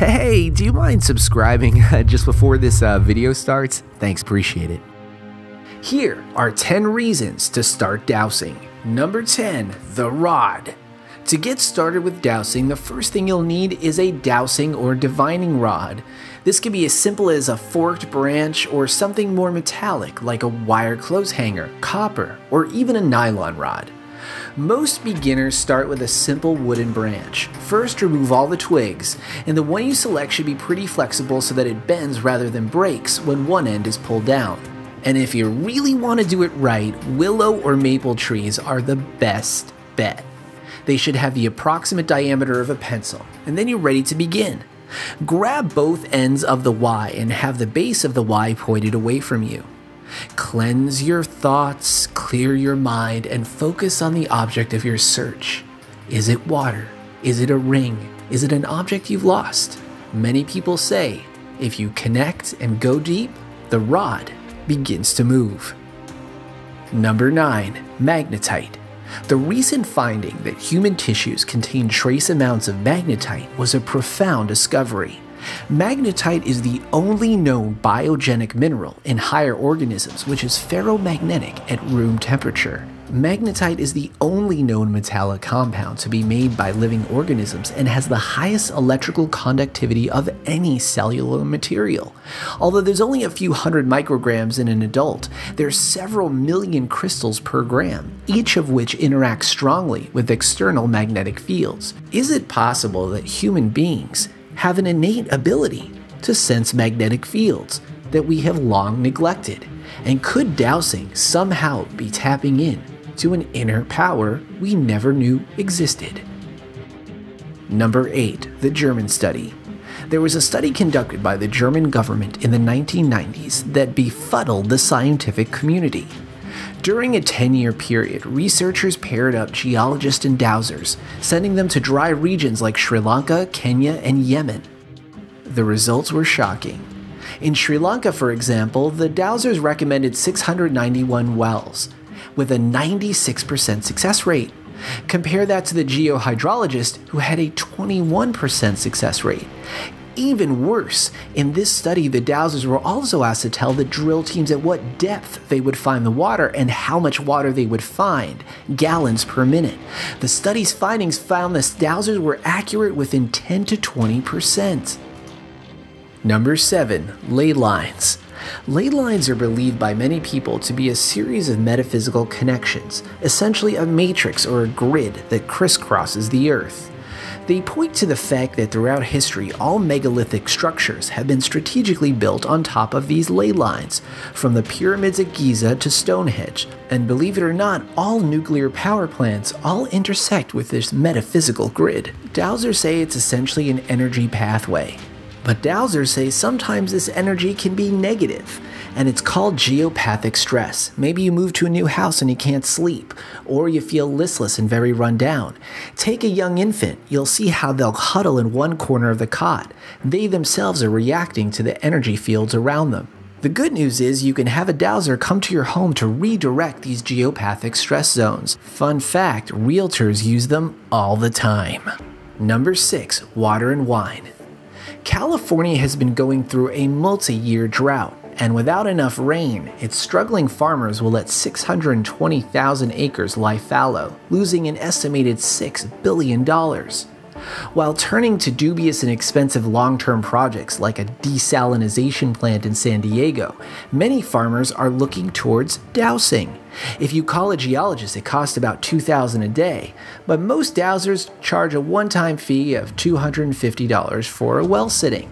Hey, do you mind subscribing just before this video starts? Thanks, appreciate it. Here are 10 reasons to start dowsing. Number 10, the rod. To get started with dowsing, the first thing you'll need is a dowsing or divining rod. This can be as simple as a forked branch or something more metallic like a wire clothes hanger, copper, or even a nylon rod. Most beginners start with a simple wooden branch. First, remove all the twigs, and the one you select should be pretty flexible so that it bends rather than breaks when one end is pulled down. And if you really want to do it right, willow or maple trees are the best bet. They should have the approximate diameter of a pencil, and then you're ready to begin. Grab both ends of the Y and have the base of the Y pointed away from you. Cleanse your thoughts, clear your mind, and focus on the object of your search. Is it water? Is it a ring? Is it an object you've lost? Many people say, if you connect and go deep, the rod begins to move. Number 9, magnetite. The recent finding that human tissues contain trace amounts of magnetite was a profound discovery. Magnetite is the only known biogenic mineral in higher organisms which is ferromagnetic at room temperature. Magnetite is the only known metallic compound to be made by living organisms and has the highest electrical conductivity of any cellular material. Although there's only a few hundred micrograms in an adult, there's several million crystals per gram, each of which interacts strongly with external magnetic fields. Is it possible that human beings have an innate ability to sense magnetic fields that we have long neglected? And could dowsing somehow be tapping in to an inner power we never knew existed? Number 8, the German study. There was a study conducted by the German government in the 1990s that befuddled the scientific community. During a 10-year period, researchers paired up geologists and dowsers, sending them to dry regions like Sri Lanka, Kenya, and Yemen. The results were shocking. In Sri Lanka, for example, the dowsers recommended 691 wells, with a 96% success rate. Compare that to the geohydrologist, who had a 21% success rate. Even worse, in this study, the dowsers were also asked to tell the drill teams at what depth they would find the water and how much water they would find, gallons per minute. The study's findings found the dowsers were accurate within 10 to 20%. Number 7, ley lines. Ley lines are believed by many people to be a series of metaphysical connections, essentially a matrix or a grid that crisscrosses the earth. They point to the fact that throughout history, all megalithic structures have been strategically built on top of these ley lines, from the pyramids at Giza to Stonehenge. And believe it or not, all nuclear power plants all intersect with this metaphysical grid. Dowsers say it's essentially an energy pathway. But dowsers say sometimes this energy can be negative, and it's called geopathic stress. Maybe you move to a new house and you can't sleep, or you feel listless and very run down. Take a young infant, you'll see how they'll huddle in one corner of the cot. They themselves are reacting to the energy fields around them. The good news is you can have a dowser come to your home to redirect these geopathic stress zones. Fun fact, realtors use them all the time. Number 6, water and wine. California has been going through a multi-year drought, and without enough rain, its struggling farmers will let 620,000 acres lie fallow, losing an estimated $6 billion. While turning to dubious and expensive long-term projects like a desalination plant in San Diego, many farmers are looking towards dowsing. If you call a geologist, it costs about $2,000 a day, but most dowsers charge a one-time fee of $250 for a well sitting.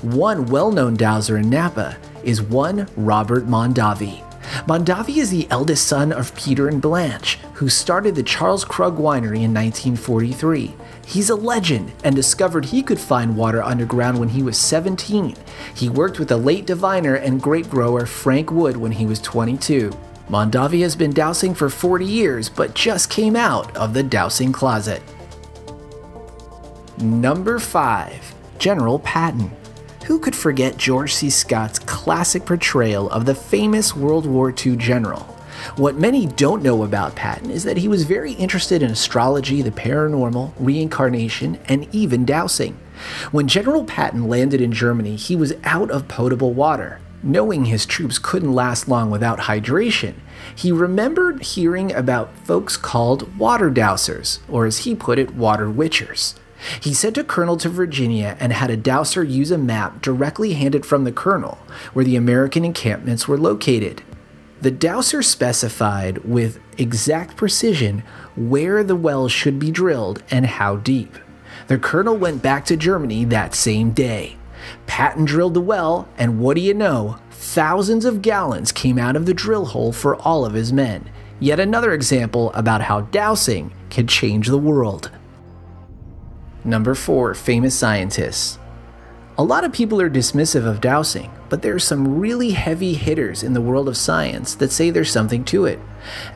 One well-known dowser in Napa is one Robert Mondavi. Mondavi is the eldest son of Peter and Blanche, who started the Charles Krug Winery in 1943. He's a legend and discovered he could find water underground when he was 17. He worked with the late diviner and grape grower Frank Wood when he was 22. Mondavi has been dowsing for 40 years, but just came out of the dowsing closet. Number 5, General Patton. Who could forget George C. Scott's classic portrayal of the famous World War II general? What many don't know about Patton is that he was very interested in astrology, the paranormal, reincarnation, and even dowsing. When General Patton landed in Germany, he was out of potable water. Knowing his troops couldn't last long without hydration, he remembered hearing about folks called water dowsers, or as he put it, water witchers. He sent a colonel to Virginia and had a dowser use a map directly handed from the colonel, where the American encampments were located. The dowser specified with exact precision where the wells should be drilled and how deep. The colonel went back to Germany that same day. Patton drilled the well, and what do you know? Thousands of gallons came out of the drill hole for all of his men. Yet another example about how dowsing can change the world. Number 4. Famous scientists. A lot of people are dismissive of dowsing, but there are some really heavy hitters in the world of science that say there's something to it.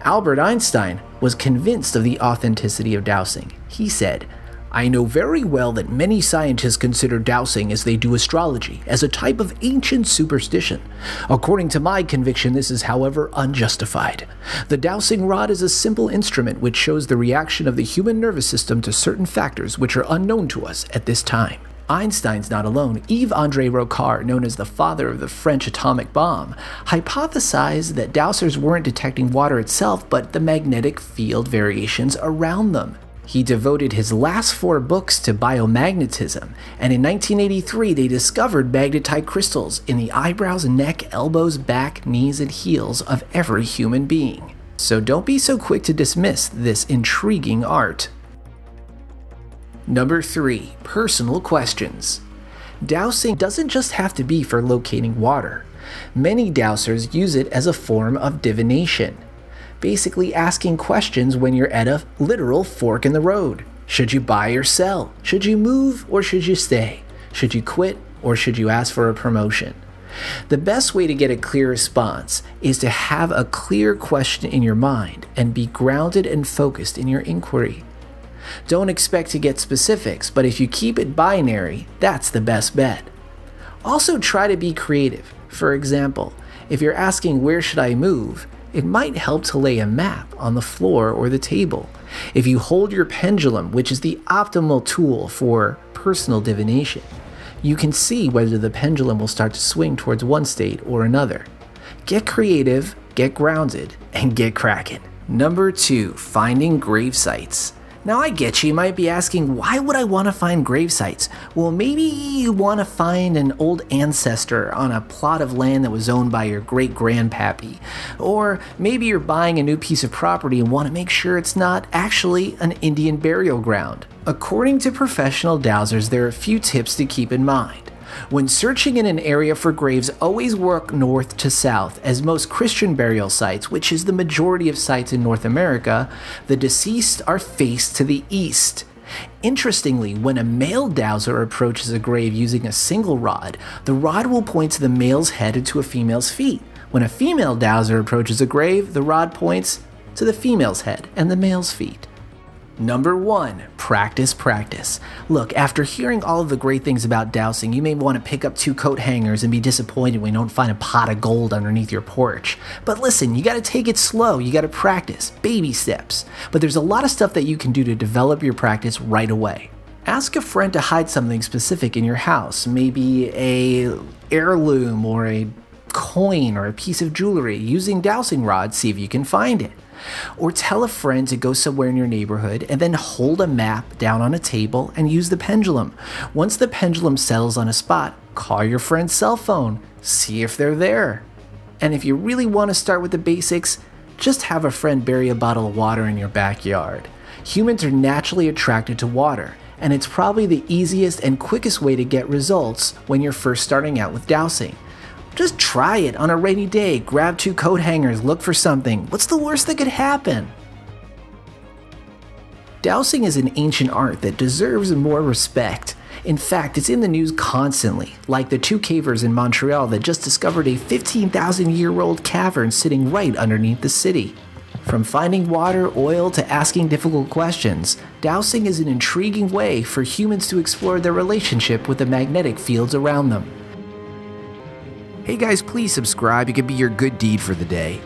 Albert Einstein was convinced of the authenticity of dowsing. He said, "I know very well that many scientists consider dowsing as they do astrology, as a type of ancient superstition. According to my conviction, this is, however, unjustified. The dowsing rod is a simple instrument which shows the reaction of the human nervous system to certain factors which are unknown to us at this time." Einstein's not alone. Yves-André Rocard, known as the father of the French atomic bomb, hypothesized that dowsers weren't detecting water itself, but the magnetic field variations around them. He devoted his last 4 books to biomagnetism, and in 1983 they discovered magnetite crystals in the eyebrows, neck, elbows, back, knees, and heels of every human being. So don't be so quick to dismiss this intriguing art. Number 3. Personal questions. Dowsing doesn't just have to be for locating water. Many dowsers use it as a form of divination. Basically asking questions when you're at a literal fork in the road. Should you buy or sell? Should you move or should you stay? Should you quit or should you ask for a promotion? The best way to get a clear response is to have a clear question in your mind and be grounded and focused in your inquiry. Don't expect to get specifics, but if you keep it binary, that's the best bet. Also try to be creative. For example, if you're asking where should I move, it might help to lay a map on the floor or the table. If you hold your pendulum, which is the optimal tool for personal divination, you can see whether the pendulum will start to swing towards one state or another. Get creative, get grounded, and get cracking. Number 2. Finding grave sites. Now I get you might be asking, why would I want to find grave sites? Well, maybe you want to find an old ancestor on a plot of land that was owned by your great-grandpappy. Or maybe you're buying a new piece of property and want to make sure it's not actually an Indian burial ground. According to professional dowsers, there are a few tips to keep in mind. When searching in an area for graves, always work north to south, as most Christian burial sites, which is the majority of sites in North America, the deceased are faced to the east. Interestingly, when a male dowser approaches a grave using a single rod, the rod will point to the male's head and to a female's feet. When a female dowser approaches a grave, the rod points to the female's head and the male's feet. Number 1. Practice, practice. Look, after hearing all of the great things about dowsing, you may want to pick up 2 coat hangers and be disappointed when you don't find a pot of gold underneath your porch. But listen, you gotta take it slow, you gotta practice, baby steps. But there's a lot of stuff that you can do to develop your practice right away. Ask a friend to hide something specific in your house, maybe a heirloom or a coin or a piece of jewelry. Using dowsing rods, see if you can find it. Or tell a friend to go somewhere in your neighborhood and then hold a map down on a table and use the pendulum. Once the pendulum settles on a spot, call your friend's cell phone, see if they're there. And if you really want to start with the basics, just have a friend bury a bottle of water in your backyard. Humans are naturally attracted to water, and it's probably the easiest and quickest way to get results when you're first starting out with dowsing. Just try it on a rainy day, grab 2 coat hangers, look for something. What's the worst that could happen? Dowsing is an ancient art that deserves more respect. In fact, it's in the news constantly, like the 2 cavers in Montreal that just discovered a 15,000-year-old cavern sitting right underneath the city. From finding water, oil, to asking difficult questions, dowsing is an intriguing way for humans to explore their relationship with the magnetic fields around them. Hey guys, please subscribe. It could be your good deed for the day.